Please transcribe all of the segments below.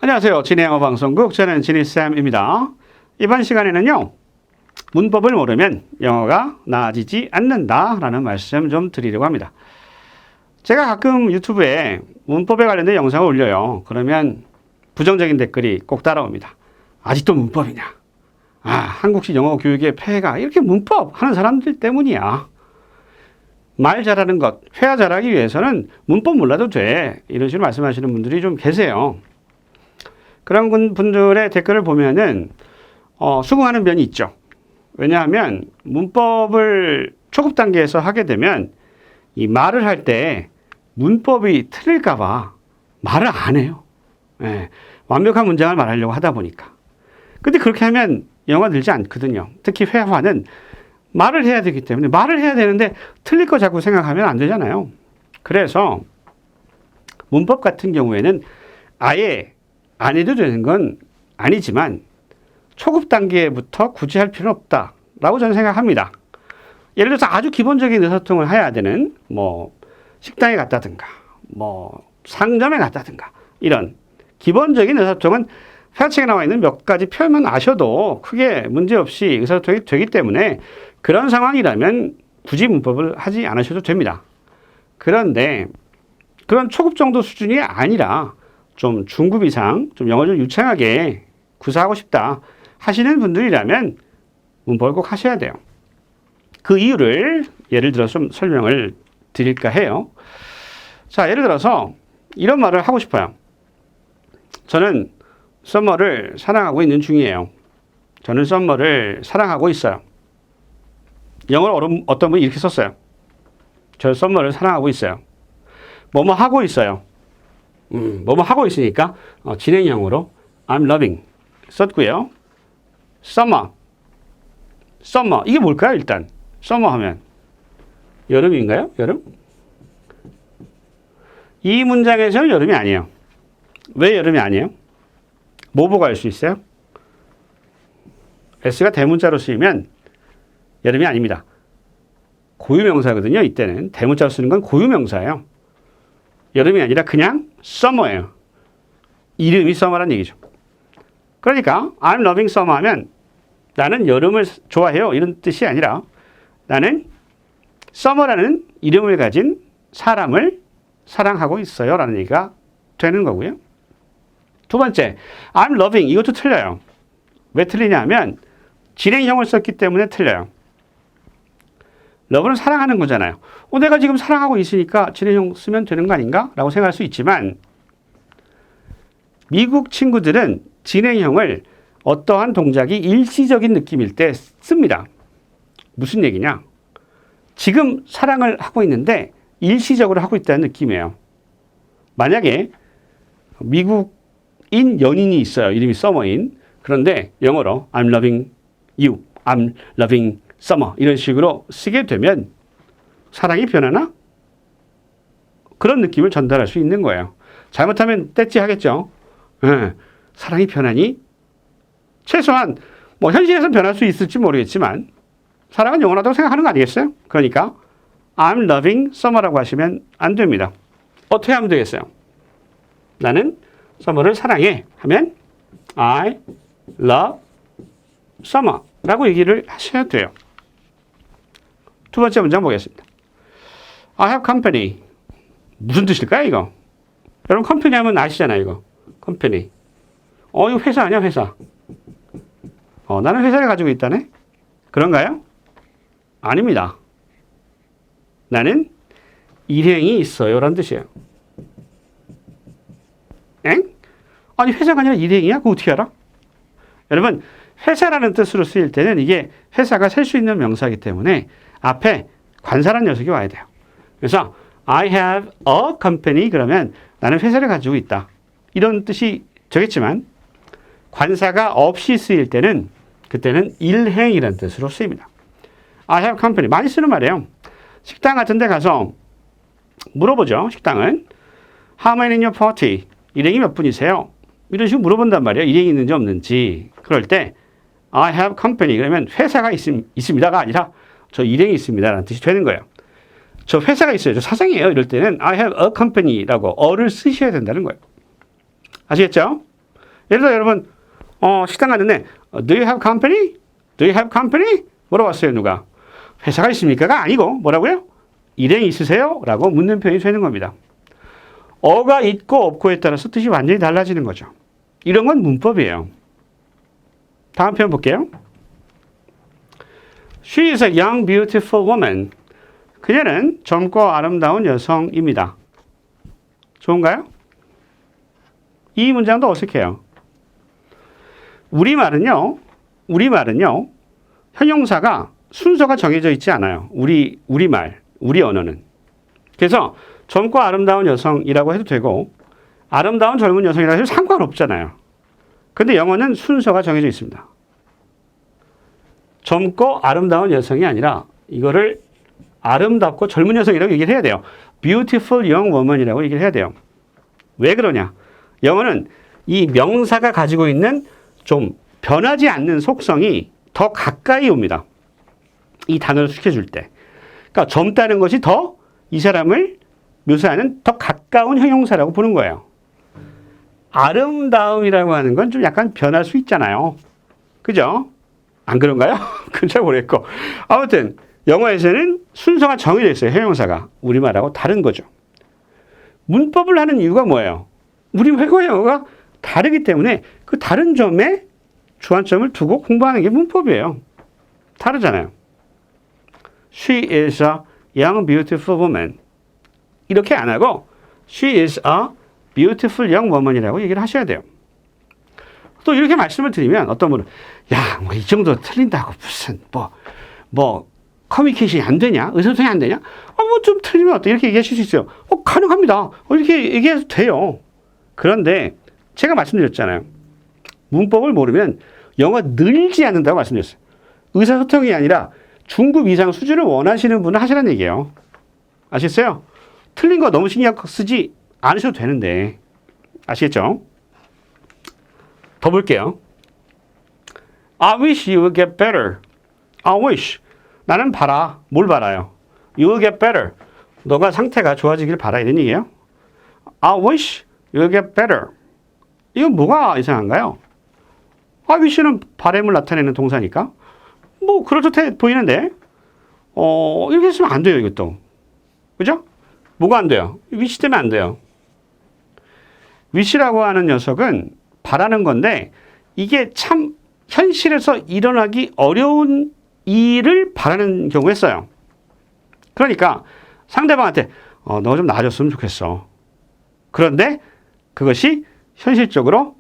안녕하세요. 진행어 방송국 저는 진희쌤입니다. 이번 시간에는요. 문법을 모르면 영어가 나아지지 않는다라는 말씀 좀 드리려고 합니다. 제가 가끔 유튜브에 문법에 관련된 영상을 올려요. 그러면 부정적인 댓글이 꼭 따라옵니다. 아직도 문법이냐? 한국식 영어 교육의 폐해가 이렇게 문법 하는 사람들 때문이야. 말 잘하는 것, 회화 잘하기 위해서는 문법 몰라도 돼. 이런 식으로 말씀하시는 분들이 좀 계세요. 그런 분들의 댓글을 보면은 수긍하는 면이 있죠. 왜냐하면 문법을 초급 단계에서 하게 되면 이 말을 할 때 문법이 틀릴까 봐 말을 안 해요. 예, 완벽한 문장을 말하려고 하다 보니까. 근데 그렇게 하면 영어가 늘지 않거든요. 특히 회화는 말을 해야 되기 때문에 말을 해야 되는데 틀릴 거 자꾸 생각하면 안 되잖아요. 그래서 문법 같은 경우에는 아예 안 해도 되는 건 아니지만 초급 단계부터 굳이 할 필요는 없다라고 저는 생각합니다. 예를 들어서 아주 기본적인 의사소통을 해야 되는 식당에 갔다든가 상점에 갔다든가 이런 기본적인 의사소통은 회화책에 나와 있는 몇 가지 표현만 아셔도 크게 문제없이 의사소통이 되기 때문에 그런 상황이라면 굳이 문법을 하지 않으셔도 됩니다. 그런데 그런 초급 정도 수준이 아니라 좀 중급 이상, 좀 영어 좀 유창하게 구사하고 싶다 하시는 분들이라면 문법을 꼭 하셔야 돼요. 그 이유를 예를 들어서 좀 설명을 드릴까 해요. 자, 예를 들어서 이런 말을 하고 싶어요. 저는 썸머를 사랑하고 있는 중이에요. 저는 썸머를 사랑하고 있어요. 영어로 어떤 분이 이렇게 썼어요. 저 썸머를 사랑하고 있어요. 뭐뭐 하고 있어요. 뭐뭐 하고 있으니까 진행형으로 I'm loving 썼고요. summer 이게 뭘까요? 일단 summer 하면 여름인가요? 여름? 이 문장에서는 여름이 아니에요. 왜 여름이 아니에요? 뭐 보고 알 수 있어요? S가 대문자로 쓰이면 여름이 아닙니다. 고유명사거든요. 이때는 대문자로 쓰는 건 고유명사예요. 여름이 아니라 그냥 summer예요. 이름이 summer란 얘기죠. 그러니까 I'm loving summer 하면 나는 여름을 좋아해요. 이런 뜻이 아니라 나는 summer라는 이름을 가진 사람을 사랑하고 있어요. 라는 얘기가 되는 거고요. 두 번째, I'm loving 이것도 틀려요. 왜 틀리냐 하면 진행형을 썼기 때문에 틀려요. love는 사랑하는 거잖아요. 내가 지금 사랑하고 있으니까 진행형 쓰면 되는 거 아닌가? 라고 생각할 수 있지만 미국 친구들은 진행형을 어떠한 동작이 일시적인 느낌일 때 씁니다. 무슨 얘기냐? 지금 사랑을 하고 있는데 일시적으로 하고 있다는 느낌이에요. 만약에 미국인 연인이 있어요. 이름이 서머인. 그런데 영어로 I'm loving you, I'm loving summer 이런 식으로 쓰게 되면 사랑이 변하나? 그런 느낌을 전달할 수 있는 거예요. 잘못하면 떼찌하겠죠. 사랑이 변하니? 최소한 현실에서는 변할 수 있을지 모르겠지만 사랑은 영원하다고 생각하는 거 아니겠어요? 그러니까 I'm loving summer라고 하시면 안 됩니다. 어떻게 하면 되겠어요? 나는 summer를 사랑해 하면 I love summer라고 얘기를 하셔야 돼요. 두 번째 문장 보겠습니다. I have company. 무슨 뜻일까요, 이거? 여러분, 컴퍼니 하면 아시잖아요, 이거. 컴퍼니. 이거 회사 아니야, 회사. 나는 회사를 가지고 있다네? 그런가요? 아닙니다. 나는 일행이 있어요. 라는 뜻이에요. 엥? 아니, 회사가 아니라 일행이야? 그거 어떻게 알아? 여러분, 회사라는 뜻으로 쓰일 때는 이게 회사가 셀 수 있는 명사이기 때문에 앞에 관사라는 녀석이 와야 돼요. 그래서 I have a company 그러면 나는 회사를 가지고 있다. 이런 뜻이 되겠지만 관사가 없이 쓰일 때는 그때는 일행이라는 뜻으로 쓰입니다. I have company. 많이 쓰는 말이에요. 식당 같은 데 가서 물어보죠. 식당은 How many in your party? 일행이 몇 분이세요? 이런 식으로 물어본단 말이에요. 일행이 있는지 없는지. 그럴 때 I have company 그러면 회사가 있습니다가 아니라 저 일행이 있습니다 라는 뜻이 되는 거예요. 저 회사가 있어요. 저 사장이에요. 이럴 때는 I have a company라고 어를 쓰셔야 된다는 거예요. 아시겠죠? 예를 들어 여러분 식당 갔는데 Do you have company? Do you have company? 물어봤어요. 누가? 회사가 있습니까가 아니고 뭐라고요? 일행이 있으세요? 라고 묻는 표현이 되는 겁니다. 어가 있고 없고에 따라서 뜻이 완전히 달라지는 거죠. 이런 건 문법이에요. 다음 표현 볼게요. She is a young, beautiful woman. 그녀는 젊고 아름다운 여성입니다. 좋은가요? 이 문장도 어색해요. 우리말은요, 형용사가 순서가 정해져 있지 않아요. 우리말, 우리 언어는. 그래서 젊고 아름다운 여성이라고 해도 되고, 아름다운 젊은 여성이라고 해도 상관없잖아요. 근데 영어는 순서가 정해져 있습니다. 젊고 아름다운 여성이 아니라 이거를 아름답고 젊은 여성이라고 얘기를 해야 돼요. Beautiful young woman이라고 얘기를 해야 돼요. 왜 그러냐? 영어는 이 명사가 가지고 있는 좀 변하지 않는 속성이 더 가까이 옵니다. 이 단어를 숙여줄 때. 그러니까 젊다는 것이 더 이 사람을 묘사하는 더 가까운 형용사라고 보는 거예요. 아름다움이라고 하는 건 좀 약간 변할 수 있잖아요. 그죠? 안 그런가요? 그건 잘 모르겠고. 아무튼 영어에서는 순서가 정해져 있어요. 형용사가. 우리말하고 다른 거죠. 문법을 하는 이유가 뭐예요? 우리말과 영어가 다르기 때문에 그 다른 점에 주안점을 두고 공부하는 게 문법이에요. 다르잖아요. She is a young, beautiful woman. 이렇게 안 하고 She is a beautiful young woman이라고 얘기를 하셔야 돼요. 또 이렇게 말씀을 드리면 어떤 분은 야, 뭐 이 정도 틀린다고 무슨 커뮤니케이션이 안 되냐? 의사소통이 안 되냐? 뭐 좀 틀리면 어때? 이렇게 얘기하실 수 있어요. 가능합니다. 이렇게 얘기해도 돼요. 그런데 제가 말씀드렸잖아요. 문법을 모르면 영어 늘지 않는다고 말씀드렸어요. 의사소통이 아니라 중급 이상 수준을 원하시는 분은 하시라는 얘기예요. 아시겠어요? 틀린 거 너무 신경 쓰지 않으셔도 되는데. 아시겠죠? 더 볼게요. I wish you would get better. I wish. 나는 바라. 뭘 바라요? You will get better. 너가 상태가 좋아지길 바라. 이런 얘기예요. I wish you will get better. 이건 뭐가 이상한가요? I wish는 바람을 나타내는 동사니까. 그렇듯해 보이는데, 이렇게 했으면 안 돼요, 이것도. 그죠? 뭐가 안 돼요? wish 때문에 안 돼요. wish라고 하는 녀석은 바라는 건데, 이게 참 현실에서 일어나기 어려운 일을 바라는 경우가 있어요. 그러니까 상대방한테 너가 좀 나아졌으면 좋겠어. 그런데 그것이 현실적으로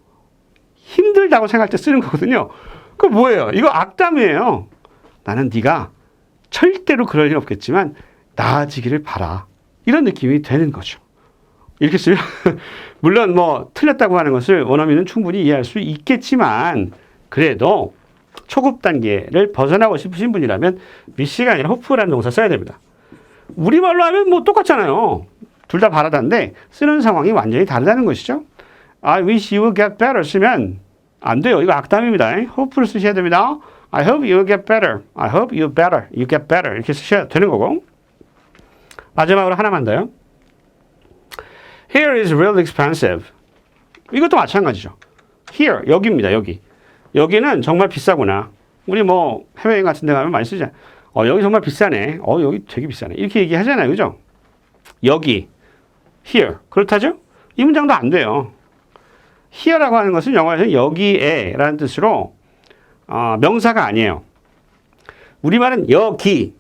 힘들다고 생각할 때 쓰는 거거든요. 그거 뭐예요? 이거 악담이에요. 나는 네가 절대로 그럴 일 없겠지만 나아지기를 바라. 이런 느낌이 되는 거죠. 이렇게 쓰면 물론 틀렸다고 하는 것을 원어민은 충분히 이해할 수 있겠지만 그래도 초급 단계를 벗어나고 싶으신 분이라면 wish가 아니라 hope라는 동사 써야 됩니다. 우리말로 하면 똑같잖아요. 둘 다 바라다인데 쓰는 상황이 완전히 다르다는 것이죠. I wish you would get better 쓰면 안 돼요. 이거 악담입니다. hope를 쓰셔야 됩니다. I hope you get better. I hope you get better. 이렇게 쓰셔야 되는 거고. 마지막으로 하나만 더요. Here is really expensive. 이것도 마찬가지죠. Here, 여기입니다. 여기. 여기는 정말 비싸구나. 우리 해외여행 같은 데 가면 많이 쓰잖아요. 여기 정말 비싸네. 여기 되게 비싸네. 이렇게 얘기하잖아요. 그죠? 여기. Here. 그렇다죠? 이 문장도 안 돼요. here라고 하는 것은 영어에서는 여기에 라는 뜻으로 명사가 아니에요. 우리말은 여기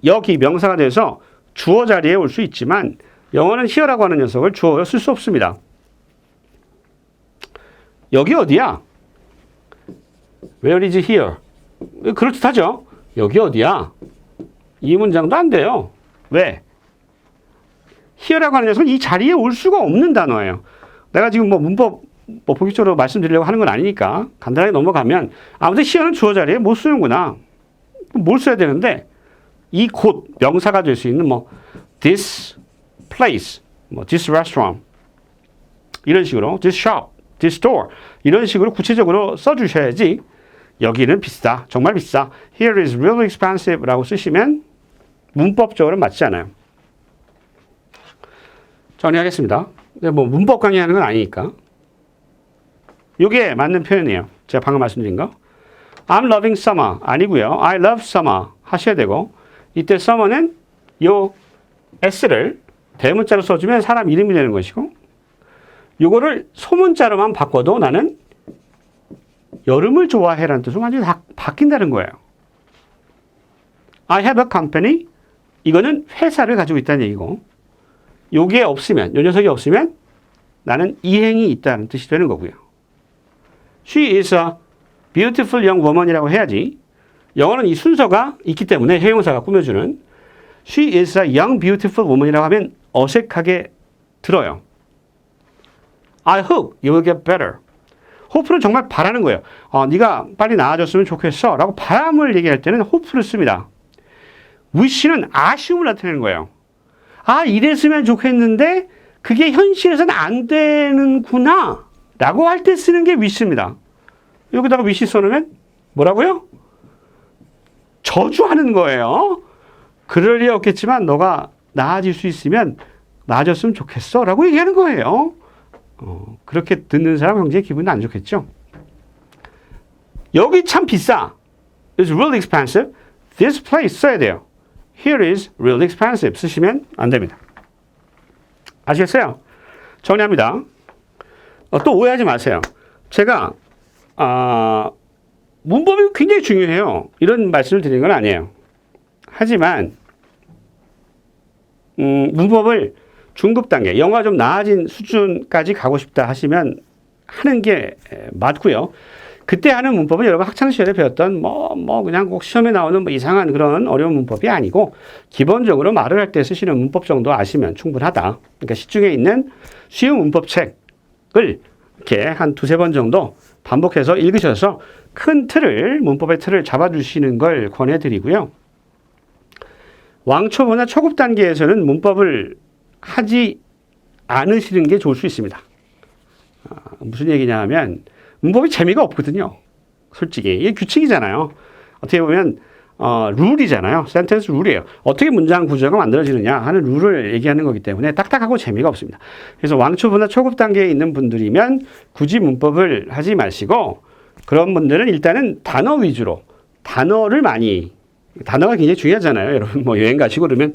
명사가 돼서 주어 자리에 올 수 있지만 영어는 here라고 하는 녀석을 주어로 쓸 수 없습니다. 여기 어디야? Where is here? 그렇듯하죠? 여기 어디야? 이 문장도 안 돼요. 왜? here라고 하는 녀석은 이 자리에 올 수가 없는 단어예요. 내가 지금 문법 본격적으로 말씀드리려고 하는 건 아니니까 간단하게 넘어가면 아무튼 here는 주어 자리에 못 쓰는구나. 뭘 써야 되는데 이 곳 명사가 될 수 있는 this place, this restaurant 이런 식으로 this shop, this store 이런 식으로 구체적으로 써주셔야지 여기는 비싸, 정말 비싸. Here is really expensive 라고 쓰시면 문법적으로 맞지 않아요. 정리하겠습니다. 근데 문법 강의하는 건 아니니까. 요게 맞는 표현이에요. 제가 방금 말씀드린 거. I'm loving summer 아니고요. I love summer 하셔야 되고 이때 summer는 요 s를 대문자로 써주면 사람 이름이 되는 것이고 요거를 소문자로만 바꿔도 나는 여름을 좋아해라는 뜻으로 완전히 다 바뀐다는 거예요. I have a company 이거는 회사를 가지고 있다는 얘기고 요게 없으면 요 녀석이 없으면 나는 이행이 있다는 뜻이 되는 거고요. She is a beautiful young woman이라고 해야지. 영어는 이 순서가 있기 때문에 형용사가 꾸며주는 She is a young beautiful woman이라고 하면 어색하게 들어요. I hope you will get better. hope는 정말 바라는 거예요. 네가 빨리 나아졌으면 좋겠어 라고 바람을 얘기할 때는 hope를 씁니다. wish는 아쉬움을 나타내는 거예요. 이랬으면 좋겠는데 그게 현실에서는 안 되는구나 라고 할 때 쓰는 게 wish입니다. 여기다가 wish 써놓으면 뭐라고요? 저주하는 거예요. 그럴 리 없겠지만 너가 나아질 수 있으면 나아졌으면 좋겠어 라고 얘기하는 거예요. 그렇게 듣는 사람 굉장히 기분이 안 좋겠죠. 여기 참 비싸. It's really expensive. This place 써야 돼요. Here is really expensive. 쓰시면 안 됩니다. 아시겠어요? 정리합니다. 또 오해하지 마세요. 제가 문법이 굉장히 중요해요. 이런 말씀을 드리는 건 아니에요. 하지만 문법을 중급 단계, 영어가 좀 나아진 수준까지 가고 싶다 하시면 하는 게 맞고요. 그때 하는 문법은 여러분 학창시절에 배웠던 그냥 꼭 시험에 나오는 이상한 그런 어려운 문법이 아니고 기본적으로 말을 할 때 쓰시는 문법 정도 아시면 충분하다. 그러니까 시중에 있는 쉬운 문법 책을 이렇게 한 두세 번 정도 반복해서 읽으셔서 큰 틀을, 문법의 틀을 잡아주시는 걸 권해드리고요. 왕초보나 초급 단계에서는 문법을 하지 않으시는 게 좋을 수 있습니다. 무슨 얘기냐 하면 문법이 재미가 없거든요. 솔직히. 이게 규칙이잖아요. 어떻게 보면 룰이잖아요. 센텐스 룰이에요. 어떻게 문장 구조가 만들어지느냐 하는 룰을 얘기하는 거기 때문에 딱딱하고 재미가 없습니다. 그래서 왕초보나 초급 단계에 있는 분들이면 굳이 문법을 하지 마시고 그런 분들은 일단은 단어 위주로 단어를 단어가 굉장히 중요하잖아요. 여러분 여행 가시고 그러면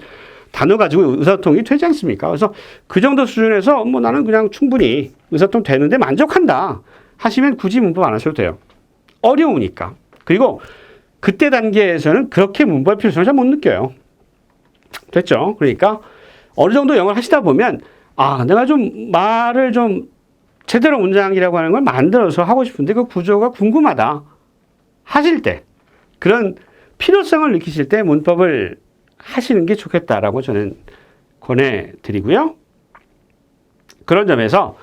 단어 가지고 의사소통이 되지 않습니까? 그래서 그 정도 수준에서 나는 그냥 충분히 의사소통 되는데 만족한다 하시면 굳이 문법 안 하셔도 돼요. 어려우니까. 그리고 그때 단계에서는 그렇게 문법의 필요성을 잘 못 느껴요. 됐죠? 그러니까 어느 정도 영어를 하시다 보면 내가 좀 말을 좀 제대로 문장이라고 하는 걸 만들어서 하고 싶은데 그 구조가 궁금하다 하실 때 그런 필요성을 느끼실 때 문법을 하시는 게 좋겠다라고 저는 권해드리고요. 그런 점에서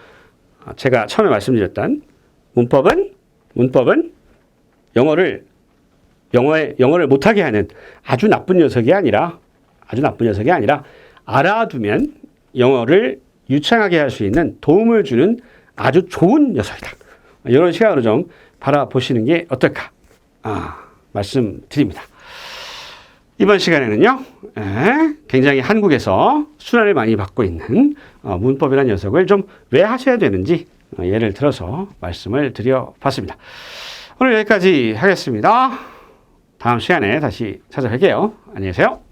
제가 처음에 말씀드렸던 문법은 영어를 못하게 하는 아주 나쁜 녀석이 아니라 알아두면 영어를 유창하게 할 수 있는 도움을 주는 아주 좋은 녀석이다. 이런 시각으로 좀 바라보시는 게 어떨까 말씀드립니다. 이번 시간에는요, 굉장히 한국에서 순환을 많이 받고 있는 문법이라는 녀석을 좀 왜 하셔야 되는지 예를 들어서 말씀을 드려봤습니다. 오늘 여기까지 하겠습니다. 다음 시간에 다시 찾아뵐게요. 안녕히 계세요.